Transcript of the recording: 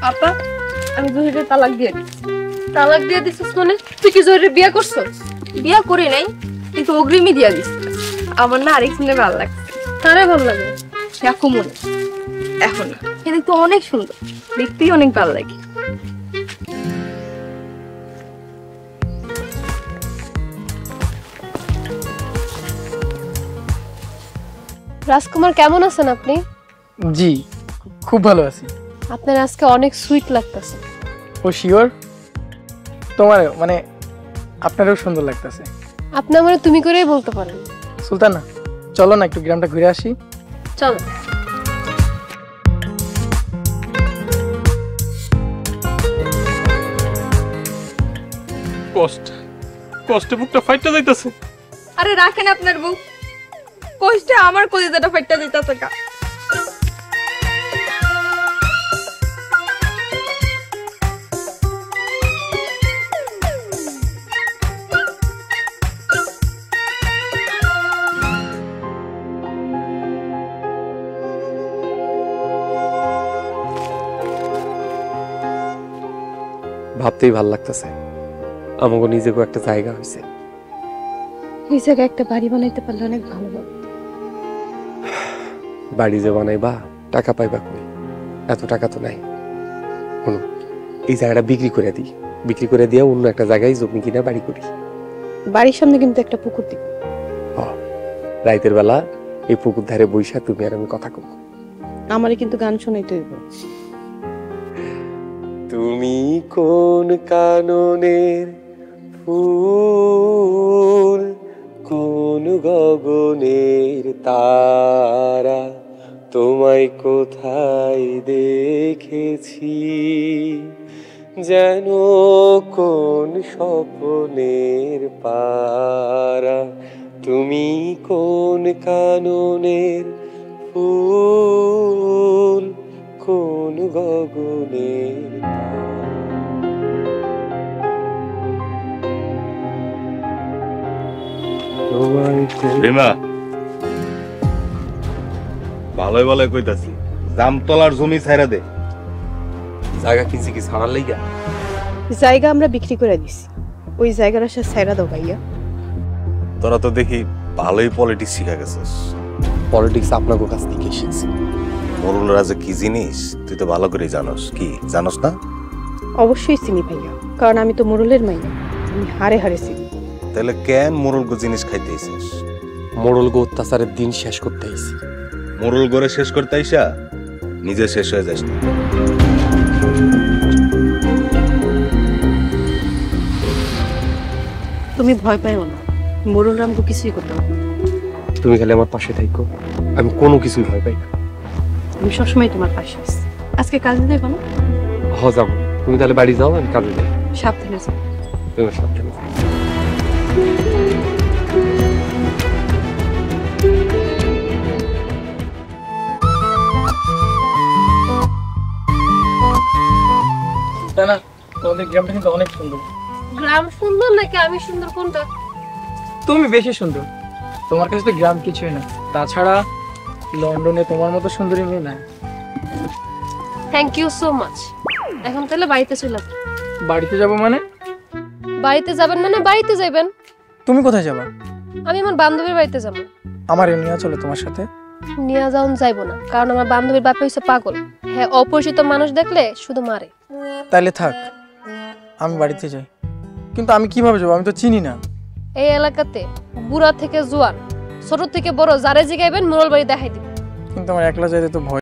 আপা আমি জহিরের তালাক দিয়ে দিচ্ছি। তালাক দিয়ে দিছিস মানে তুই কি জহিরের বিয়ে করছস? বিয়ে করি নাই, কিন্তু অগ্রিমই দিয়ে দিস। আমার না আরেক শুনে ভালো লাগছে। তারে ভালো লাগে দেখো মনে এখন না, কিন্তু তো অনেক সুন্দর, দেখতেই অনেক ভালো লাগে। রাজকুমার কেমন আছেন আপনি? জি খুব ভালো আছি। আপনার আজকে অনেক সুইট লাগতেছে। ও শিওর? তোমার মানে আপনারও সুন্দর লাগতেছে। আপনি আমারে তুমি করেই বলতে পারেন। সুলতানা চলো না একটু গ্রামটা ঘুরে আসি। চলো। কষ্টে বুকটা ফাইটটা যাইতাছে। আরে রাখেন আপনার বুক, কষ্টে আমার কলিজাটা ফাইটটা যাইতাছে কা। ভাবতেই ভাল লাগতেছে আমাকে নিজেকে একটা জায়গা হয়েছে। এই জায়গায় একটা বাড়ি বানাইতে পারলে অনেক ভালো হবে। বাড়ি যে বানাইবা টাকা পাইবা কই? এত টাকা তো নাই। শোনো, এই জায়গাটা বিক্রি করে দিই, বিক্রি করে দিয়ে অন্য একটা জায়গায় জমি কিনা বাড়ি করি। বাড়ির সামনে কিন্তু একটা পুকুর দিব। রাইতের বেলা এই পুকুর ধারে বইসা তুমি আর আমি কথা কব। আমারে কিন্তু গান শোনাইতে হইব। তুমি কোন কাননের ফুল, কোন গগনের তারা, তোমায় কোথায় দেখেছি যেন কোন স্বপ্নের পারা। তুমি কোন কাননের ফুল, কোন গগনের রিমা ভালোই ভালোই কইতাছি, জামতলার জমি ছাইরা দে। জায়গা কিনছি কি ছাড়ার লাইগা? জায়গা আমরা বিক্রি করে দিছি, ওই জায়গার আশা ছাইরা দাও ভাইয়া। তোরা তো দেখি ভালোই পলিটিক্স শিখা গেছিস। পলিটিক্স আপনাদের কাছ থেকে শিখছি। মোরলরা যে কি জিনিস তুই তো ভালো করে জানোস। কি জানোস না? অবশ্যই চিনি ভাইয়া, কারণ আমি তো মোরলের মাইয়া, আমি হারে হারে চিনি। তাহলে কেন মোরলগো জিনিস খাইতে আইছিস? মোড়ল গো অত্যাচারের দিন শেষ করতে আইছি। মোরল গড়ে শেষ করতে আইসা নিজে শেষ হয়ে যাস না। তুমি ভয় পাইও না, মোরল রামকে কিছুই করতে পারবে না। তুমি খালি আমার পাশে থাকো, আমি কোনো কিছুই ভয় পাই না। আমি সবসময় তোমার পাশে আছি। আজকে কাজে যাবো না? যাবো। তুমি তাহলে বাড়ি যাও, আমি কাজে যাই। সাবধানে যাও। তুমি সাবধানে যাও। না তোমাদের গ্রামটা কিন্তু অনেক সুন্দর। গ্রাম সুন্দর নাকি আমি সুন্দর কোনটা? তুমি বেশি সুন্দর, তোমার কাছে তো গ্রাম কিছুই না। তাছাড়া লন্ডনে তোমার মতো সুন্দরী মেয়ে না। Thank you so much. এখন তাহলে বাড়িতে চলে যান। বাড়িতে যাব মানে? বাড়িতে যাবেন মানে বাড়িতে যাবেন। তুমি কোথায় যাবা? আমি আমার বান্ধবীর বাড়িতে যাব। আমার নিয়ে চলো তোমার সাথে। নিয়ে যাওন যাইবো না, কারণ আমার বান্ধবীর বাপ হইছে পাগল। হ্যাঁ, অপরিচিত মানুষ দেখলে শুধু মারে। তাইলে থাক, আমি বাড়িতে যাই। কিন্তু আমি কিভাবে যাবো? আমি তো চিনি না। এই এলাকাতে বুড়া থেকে জোয়ান, ছোট থেকে বড় যারে জিগাইবেন মোরল বাড়ি দেখাই দিবেন। কিন্তু আমার একলা যাইতে তো ভয়।